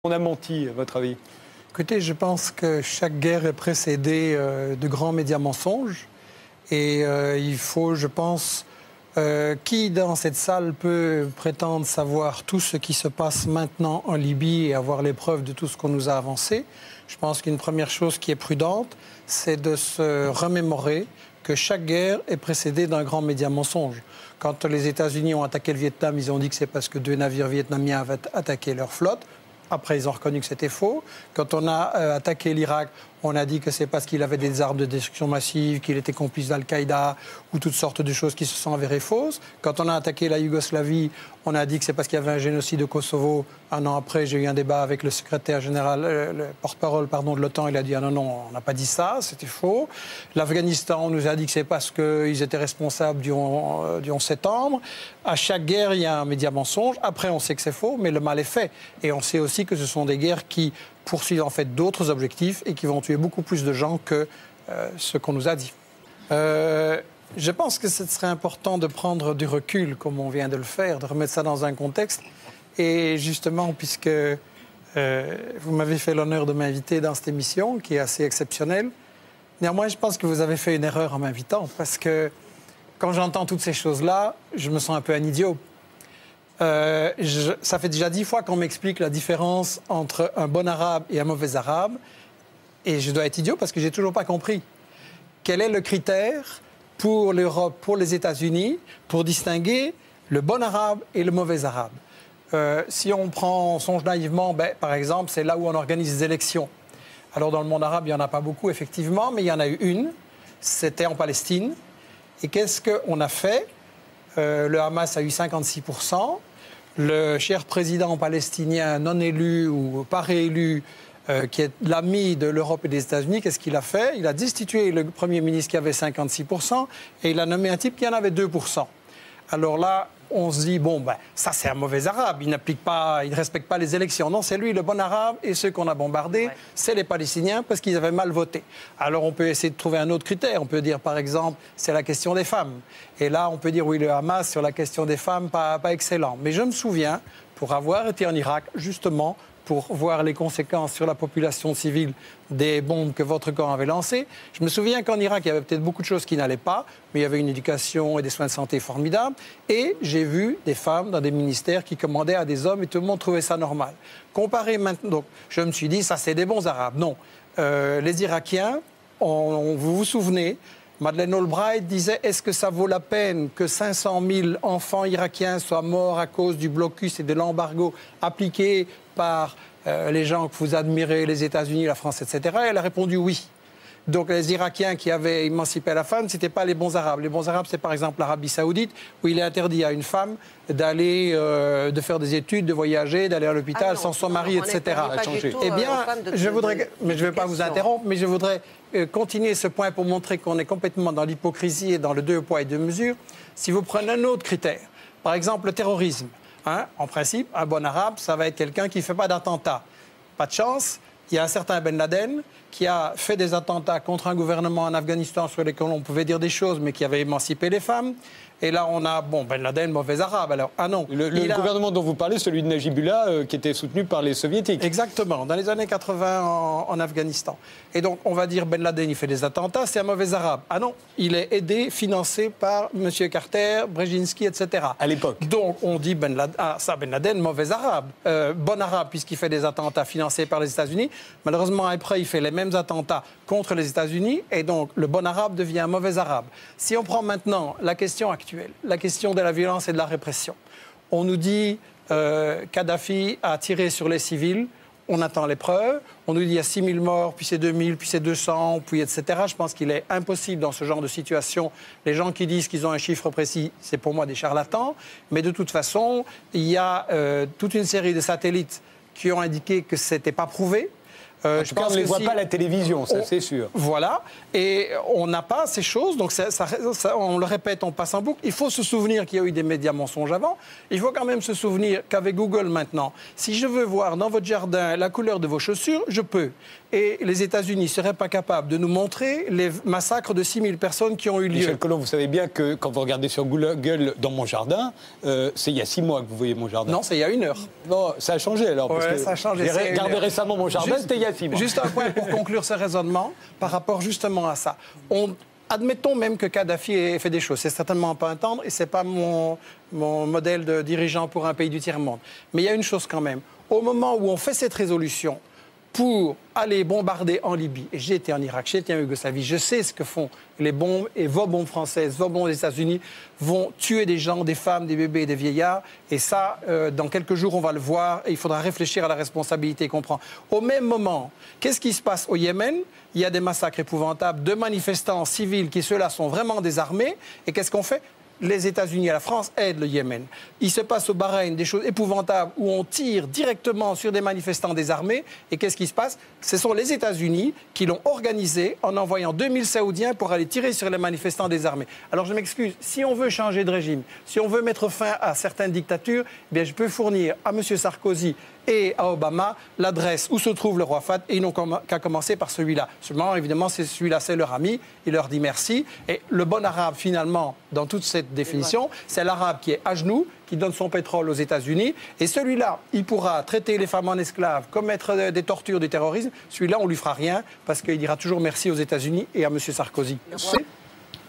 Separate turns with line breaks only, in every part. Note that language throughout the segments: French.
On a menti, à votre avis?
Écoutez, je pense que chaque guerre est précédée de grands médias mensonges. Et il faut, je pense, qui dans cette salle peut prétendre savoir tout ce qui se passe maintenant en Libye et avoir les preuves de tout ce qu'on nous a avancé? Je pense qu'une première chose qui est prudente, c'est de se remémorer que chaque guerre est précédée d'un grand média mensonge. Quand les États-Unis ont attaqué le Vietnam, ils ont dit que c'est parce que 2 navires vietnamiens avaient attaqué leur flotte. Après, ils ont reconnu que c'était faux. Quand on a attaqué l'Irak, on a dit que c'est parce qu'il avait des armes de destruction massive, qu'il était complice d'Al-Qaïda ou toutes sortes de choses qui se sont avérées fausses. Quand on a attaqué la Yougoslavie, on a dit que c'est parce qu'il y avait un génocide au Kosovo. Un an après, j'ai eu un débat avec le secrétaire général, le porte-parole de l'OTAN. Il a dit « Ah non, non, on n'a pas dit ça, c'était faux ». L'Afghanistan, on nous a dit que c'est parce qu'ils étaient responsables du 11 septembre. À chaque guerre, il y a un média mensonge. Après, on sait que c'est faux, mais le mal est fait. Et on sait aussi que ce sont des guerres qui poursuivent en fait d'autres objectifs et qui vont tuer beaucoup plus de gens que ce qu'on nous a dit. Je pense que ce serait important de prendre du recul, comme on vient de le faire, de remettre ça dans un contexte. Et justement, puisque vous m'avez fait l'honneur de m'inviter dans cette émission, qui est assez exceptionnelle, néanmoins, je pense que vous avez fait une erreur en m'invitant, parce que quand j'entends toutes ces choses-là, je me sens un peu un idiot. Ça fait déjà 10 fois qu'on m'explique la différence entre un bon arabe et un mauvais arabe. Et je dois être idiot parce que je n'ai toujours pas compris. Quel est le critère pour l'Europe, pour les États-Unis, pour distinguer le bon arabe et le mauvais arabe? Si on songe naïvement, par exemple, c'est là où on organise des élections. Alors dans le monde arabe, il n'y en a pas beaucoup, effectivement, mais il y en a eu une. C'était en Palestine. Et qu'est-ce qu'on a fait? Le Hamas a eu 56%. Le cher président palestinien non élu ou pas réélu, qui est l'ami de l'Europe et des États-Unis, qu'est-ce qu'il a fait? Il a destitué le Premier ministre qui avait 56% et il a nommé un type qui en avait 2%. Alors là, on se dit, ça c'est un mauvais arabe, il ne respecte pas les élections. Non, c'est lui le bon arabe et ceux qu'on a bombardés, c'est les Palestiniens parce qu'ils avaient mal voté. Alors on peut essayer de trouver un autre critère. On peut dire par exemple, c'est la question des femmes. Et là, on peut dire oui, le Hamas sur la question des femmes, pas excellent. Mais je me souviens, pour avoir été en Irak, justement, pour voir les conséquences sur la population civile des bombes que votre camp avait lancées. Je me souviens qu'en Irak, il y avait peut-être beaucoup de choses qui n'allaient pas, mais il y avait une éducation et des soins de santé formidables. Et j'ai vu des femmes dans des ministères qui commandaient à des hommes et tout le monde trouvait ça normal. Comparé maintenant, donc, je me suis dit, ça c'est des bons Arabes. Non. Les Irakiens, vous vous souvenez, Madeleine Albright disait « Est-ce que ça vaut la peine que 500 000 enfants irakiens soient morts à cause du blocus et de l'embargo appliqué par les gens que vous admirez, les États-Unis, la France, etc. » Elle a répondu « Oui ». Donc les Irakiens qui avaient émancipé la femme, ce n'étaient pas les bons Arabes. Les bons Arabes, c'est par exemple l'Arabie Saoudite, où il est interdit à une femme d'aller, de faire des études, de voyager, d'aller à l'hôpital sans son mari, etc. Eh bien, je ne vais pas vous interrompre, mais je voudrais continuer ce point pour montrer qu'on est complètement dans l'hypocrisie et dans le deux poids et deux mesures. Si vous prenez un autre critère, par exemple le terrorisme, en principe, un bon Arabe, ça va être quelqu'un qui ne fait pas d'attentat. Pas de chance. Il y a un certain Ben Laden qui a fait des attentats contre un gouvernement en Afghanistan sur lesquels on pouvait dire des choses, mais qui avait émancipé les femmes. Et là, on a, Ben Laden, mauvais arabe. Alors, ah non.
Le gouvernement dont vous parlez, celui de Najibullah, qui était soutenu par les soviétiques.
Exactement, dans les années 80 en Afghanistan. Et donc, on va dire Ben Laden, il fait des attentats, c'est un mauvais arabe. Ah non, il est aidé, financé par M. Carter, Brzezinski, etc.
À l'époque.
Donc, on dit Ben Laden, mauvais arabe. Bon arabe, puisqu'il fait des attentats financés par les États-Unis. Malheureusement, après, il fait les mêmes attentats contre les États-Unis. Et donc, le bon arabe devient un mauvais arabe. Si on prend maintenant la question actuelle, la question de la violence et de la répression. On nous dit Kadhafi a tiré sur les civils, on attend les preuves, on nous dit il y a 6 000 morts, puis c'est 2 000, puis c'est 200, puis etc. Je pense qu'il est impossible dans ce genre de situation. Les gens qui disent qu'ils ont un chiffre précis, c'est pour moi des charlatans, mais de toute façon, il y a toute une série de satellites qui ont indiqué que ce n'était pas prouvé.
En tout cas, on ne les voit pas à la télévision, ça c'est sûr.
Voilà, et on n'a pas ces choses, donc on le répète, on passe en boucle. Il faut se souvenir qu'il y a eu des médias mensonges avant. Il faut quand même se souvenir qu'avec Google maintenant, si je veux voir dans votre jardin la couleur de vos chaussures, je peux. Et les États-Unis ne seraient pas capables de nous montrer les massacres de 6000 personnes qui ont eu lieu.
Michel Collomb, vous savez bien que quand vous regardez sur Google dans mon jardin, c'est il y a 6 mois que vous voyez mon jardin.
Non, c'est il y a 1 heure.
Non, ça a changé alors.
Ouais, ça a changé.
J'ai regardé récemment mon jardin, c'était il y a 6 mois.
Juste un point pour conclure ce raisonnement par rapport justement à ça. Admettons même que Kadhafi ait fait des choses. C'est certainement pas un tendre et c'est pas mon modèle de dirigeant pour un pays du tiers-monde. Mais il y a une chose quand même. Au moment où on fait cette résolution pour aller bombarder en Libye, et j'ai été en Irak, j'ai été en Yougoslavie, je sais ce que font les bombes, et vos bombes françaises, vos bombes des États-Unis vont tuer des gens, des femmes, des bébés, des vieillards, et ça, dans quelques jours, on va le voir, et il faudra réfléchir à la responsabilité qu'on prend. Au même moment, qu'est-ce qui se passe au Yémen? Il y a des massacres épouvantables de manifestants civils qui, ceux-là, sont vraiment désarmés, et qu'est-ce qu'on fait? Les États-Unis et la France aident le Yémen. Il se passe au Bahreïn des choses épouvantables où on tire directement sur des manifestants désarmés. Et qu'est-ce qui se passe? Ce sont les États-Unis qui l'ont organisé en envoyant 2000 Saoudiens pour aller tirer sur les manifestants désarmés. Alors je m'excuse, si on veut changer de régime, si on veut mettre fin à certaines dictatures, eh bien je peux fournir à M. Sarkozy et à Obama l'adresse où se trouve le roi Fahd, et ils n'ont qu'à commencer par celui-là. Seulement, évidemment, celui-là, c'est leur ami, il leur dit merci. Et le bon arabe, finalement, dans toute cette définition, c'est l'arabe qui est à genoux, qui donne son pétrole aux États-Unis. Et celui-là, il pourra traiter les femmes en esclaves, commettre des tortures, du terrorisme. Celui-là, on ne lui fera rien, parce qu'il dira toujours merci aux États-Unis et à M. Sarkozy.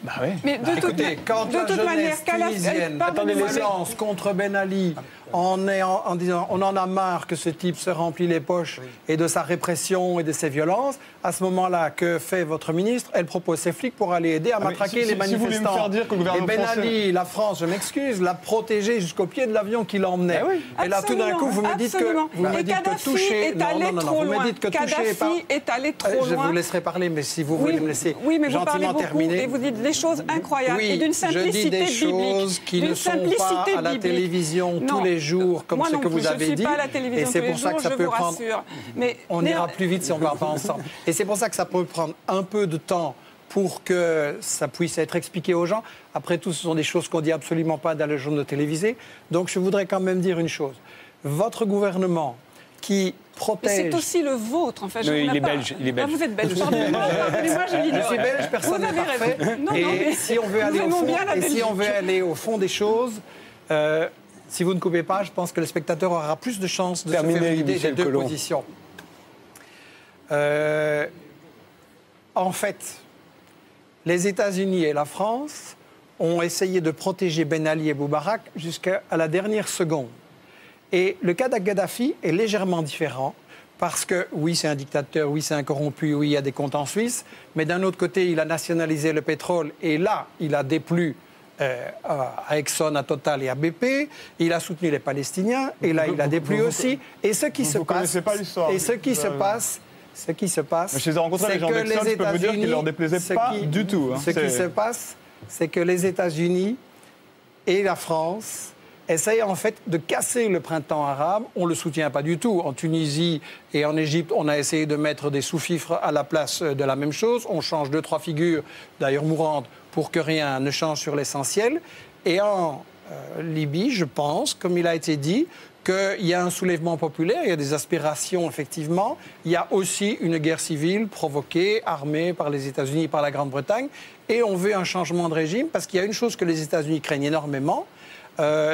Bah oui.
Mais
écoutez, quand la jeunesse tunisienne lance contre Ben Ali en disant on en a marre que ce type se remplit les poches et de sa répression et de ses violences, à ce moment-là, que fait votre ministre? Elle propose ses flics pour aller aider à matraquer les manifestants.
Si vous voulez me faire dire que le gouvernement
et Ben
français...
Ali, la France, je m'excuse, l'a protégé jusqu'au pied de l'avion qui l'emmenait. Et là, tout d'un coup, vous me dites que toucher...
Vous me dites que Kadhafi est allé trop loin.
Je vous laisserai parler, mais si vous voulez me laisser gentiment terminer.
Et vous dites des choses incroyables et d'une simplicité biblique.
Je dis des choses qui ne sont pas à la télévision tous les jours, comme ce que vous avez dit. Et c'est pour ça que ça peut prendre... On ira plus vite si on ne va pas ensemble. Et c'est pour ça que ça peut prendre un peu de temps pour que ça puisse être expliqué aux gens. Après tout, ce sont des choses qu'on ne dit absolument pas dans les journaux télévisés. Donc je voudrais quand même dire une chose. Votre gouvernement qui protège...
Mais c'est aussi le vôtre, en fait.
Non, il est belge. Il est belge.
Ah, vous êtes belge, pardonnez-moi, je l'ignore.
Je suis belge, personne n'est parfait. Et si on veut aller au fond des choses... si vous ne coupez pas, je pense que le spectateur aura plus de chances de se faire une idée des deux positions. En fait, les États-Unis et la France ont essayé de protéger Ben Ali et Moubarak jusqu'à la dernière seconde. Et le cas d'Gaddafi est légèrement différent parce que, oui, c'est un dictateur, oui, c'est un corrompu, oui, il y a des comptes en Suisse, mais d'un autre côté, il a nationalisé le pétrole et là, il a déplu à Exxon, à Total et à BP. Il a soutenu les Palestiniens et là, il a déplu aussi. Et ce qui se passe... Et ce qui se passe... Ce qui se passe,
je les ai rencontrés, les gens d'Exxon, je peux vous dire qu'il ne leur déplaisait pas du tout.
Ce qui se passe, c'est que les États-Unis et la France essayent en fait de casser le printemps arabe. On ne le soutient pas du tout. En Tunisie et en Égypte, on a essayé de mettre des sous-fifres à la place de la même chose. On change 2-3 figures, d'ailleurs mourantes, pour que rien ne change sur l'essentiel. Et en Libye, je pense, comme il a été dit, qu'il y a un soulèvement populaire, il y a des aspirations, effectivement. Il y a aussi une guerre civile provoquée, armée par les États-Unis et par la Grande-Bretagne. Et on veut un changement de régime, parce qu'il y a une chose que les États-Unis craignent énormément,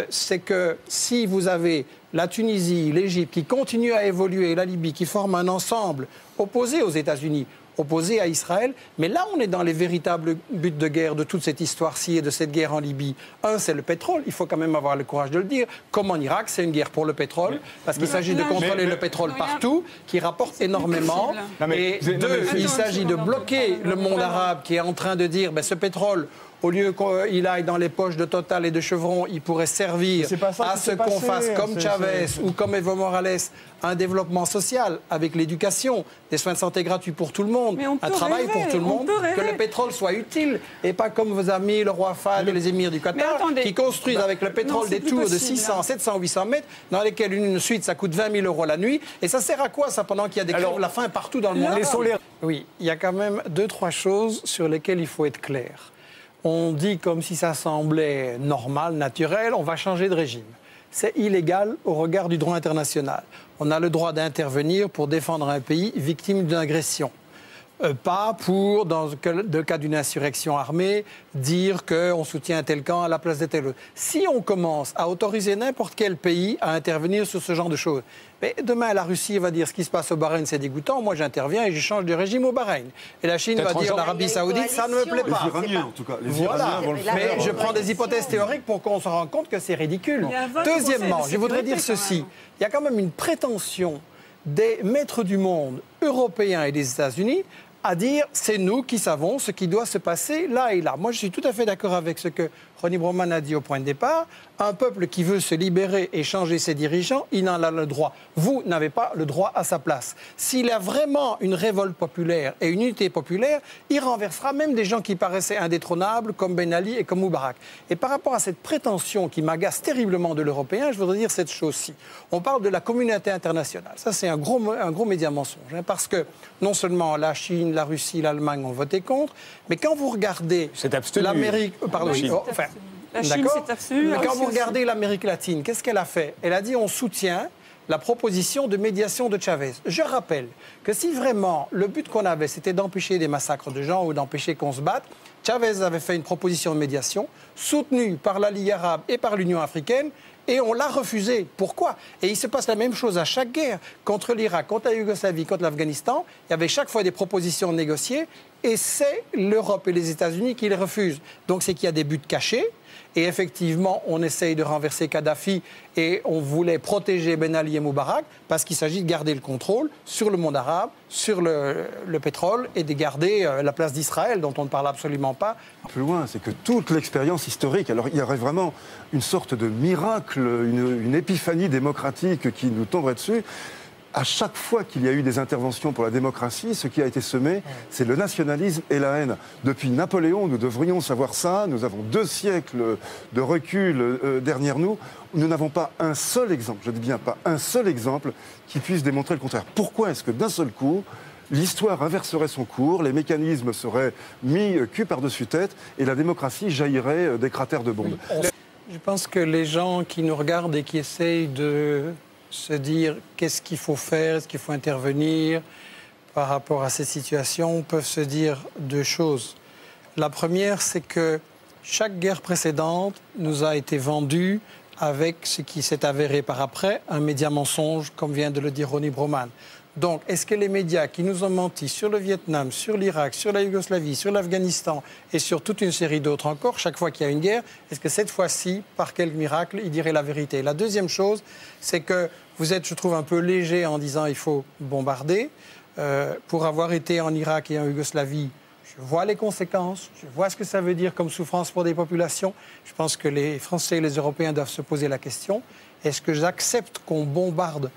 c'est que si vous avez la Tunisie, l'Égypte qui continuent à évoluer, et la Libye qui forment un ensemble opposé aux États-Unis, opposé à Israël, mais là on est dans les véritables buts de guerre de toute cette histoire-ci et de cette guerre en Libye. Un, c'est le pétrole, il faut quand même avoir le courage de le dire, comme en Irak, c'est une guerre pour le pétrole, parce qu'il s'agit de contrôler le pétrole partout, qui rapporte énormément, et deux, il s'agit de bloquer le monde arabe qui est en train de dire, ce pétrole, au lieu qu'il aille dans les poches de Total et de Chevron, il pourrait servir à ce qu'on fasse comme Chavez ou comme Evo Morales un développement social avec l'éducation, des soins de santé gratuits pour tout le monde, un travail pour tout le monde, que le pétrole soit utile et pas comme vos amis, le roi Fahd et les émirs du Qatar, qui construisent avec le pétrole des tours de 600, 700, 800 mètres dans lesquelles une suite ça coûte 20 000 € la nuit. Et ça sert à quoi ça pendant qu'il y a des crèves de la faim partout dans le monde? Oui, il y a quand même 2-3 choses sur lesquelles il faut être clair. On dit comme si ça semblait normal, naturel, on va changer de régime. C'est illégal au regard du droit international. On a le droit d'intervenir pour défendre un pays victime d'une agression. Pas pour, dans le cas d'une insurrection armée, dire qu'on soutient un tel camp à la place de tel autre. Si on commence à autoriser n'importe quel pays à intervenir sur ce genre de choses, mais demain la Russie va dire ce qui se passe au Bahreïn c'est dégoûtant, moi j'interviens et je change de régime au Bahreïn. Et la Chine va dire l'Arabie Saoudite ça ne me plaît pas.
Les Iraniens en tout cas. Les
Iraniens vont le faire. Mais je prends des hypothèses théoriques pour qu'on se rende compte que c'est ridicule. Deuxièmement, je voudrais dire ceci, il y a quand même une prétention des maîtres du monde européens et des États-Unis à dire c'est nous qui savons ce qui doit se passer là et là. Moi, je suis tout à fait d'accord avec ce que Ronnie Broman a dit au point de départ. Un peuple qui veut se libérer et changer ses dirigeants, il en a le droit. Vous n'avez pas le droit à sa place. S'il y a vraiment une révolte populaire et une unité populaire, il renversera même des gens qui paraissaient indétrônables comme Ben Ali et comme Moubarak. Et par rapport à cette prétention qui m'agace terriblement de l'Européen, je voudrais dire cette chose-ci. On parle de la communauté internationale. Ça, c'est un gros média mensonge. Parce que non seulement la Chine, la Russie, l'Allemagne ont voté contre, mais quand vous regardez l'Amérique... Pardon,
la Chine s'est abstenue.
Mais quand vous regardez l'Amérique latine, qu'est-ce qu'elle a fait? Elle a dit on soutient la proposition de médiation de Chavez. Je rappelle que si vraiment le but qu'on avait, c'était d'empêcher des massacres de gens ou d'empêcher qu'on se batte, Chavez avait fait une proposition de médiation soutenue par la Ligue arabe et par l'Union africaine, et on l'a refusé. Pourquoi? Et il se passe la même chose à chaque guerre. Contre l'Irak, contre la Yougoslavie, contre l'Afghanistan, il y avait chaque fois des propositions négociées, et c'est l'Europe et les États-Unis qui les refusent. Donc c'est qu'il y a des buts cachés. Et effectivement, on essaye de renverser Kadhafi et on voulait protéger Ben Ali et Moubarak parce qu'il s'agit de garder le contrôle sur le monde arabe, sur le pétrole et de garder la place d'Israël dont on ne parle absolument pas.
Plus loin, c'est que toute l'expérience historique, alors il y aurait vraiment une sorte de miracle, une épiphanie démocratique qui nous tomberait dessus. À chaque fois qu'il y a eu des interventions pour la démocratie, ce qui a été semé, c'est le nationalisme et la haine. Depuis Napoléon, nous devrions savoir ça. Nous avons 2 siècles de recul derrière nous. Nous n'avons pas un seul exemple, je dis bien pas un seul exemple, qui puisse démontrer le contraire. Pourquoi est-ce que d'un seul coup, l'histoire inverserait son cours, les mécanismes seraient mis cul par-dessus tête et la démocratie jaillirait des cratères de bombes?
Je pense que les gens qui nous regardent et qui essayent de se dire qu'est-ce qu'il faut faire, est-ce qu'il faut intervenir par rapport à ces situations, peuvent se dire 2 choses. La première, c'est que chaque guerre précédente nous a été vendue avec ce qui s'est avéré par après, un média mensonge, comme vient de le dire Ronnie Broman. Donc, est-ce que les médias qui nous ont menti sur le Vietnam, sur l'Irak, sur la Yougoslavie, sur l'Afghanistan et sur toute une série d'autres encore, chaque fois qu'il y a une guerre, est-ce que cette fois-ci, par quel miracle, ils diraient la vérité? La deuxième chose, c'est que vous êtes, je trouve, un peu léger en disant il faut bombarder. Pour avoir été en Irak et en Yougoslavie, je vois les conséquences, je vois ce que ça veut dire comme souffrance pour des populations. Je pense que les Français et les Européens doivent se poser la question, est-ce que j'accepte qu'on bombarde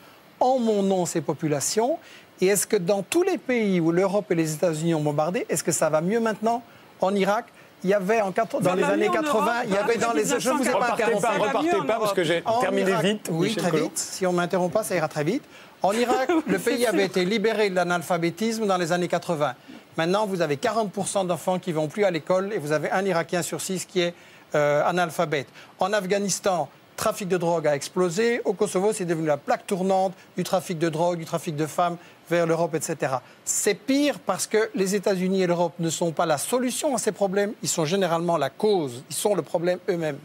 en mon nom ces populations? Et est-ce que dans tous les pays où l'Europe et les États-Unis ont bombardé, est-ce que ça va mieux maintenant? En Irak, il y avait dans les années 80, il y avait dans les... Je ne vous ai pas interrompu.
Repartez pas parce que j'ai terminé vite.
Oui, très vite. Si on ne m'interrompt pas, ça ira très vite. En Irak, le pays avait été libéré de l'analphabétisme dans les années 80. Maintenant, vous avez 40% d'enfants qui ne vont plus à l'école et vous avez un Irakien sur 6 qui est analphabète. En Afghanistan, le trafic de drogue a explosé. Au Kosovo, c'est devenu la plaque tournante du trafic de drogue, du trafic de femmes vers l'Europe, etc. C'est pire parce que les États-Unis et l'Europe ne sont pas la solution à ces problèmes. Ils sont généralement la cause. Ils sont le problème eux-mêmes.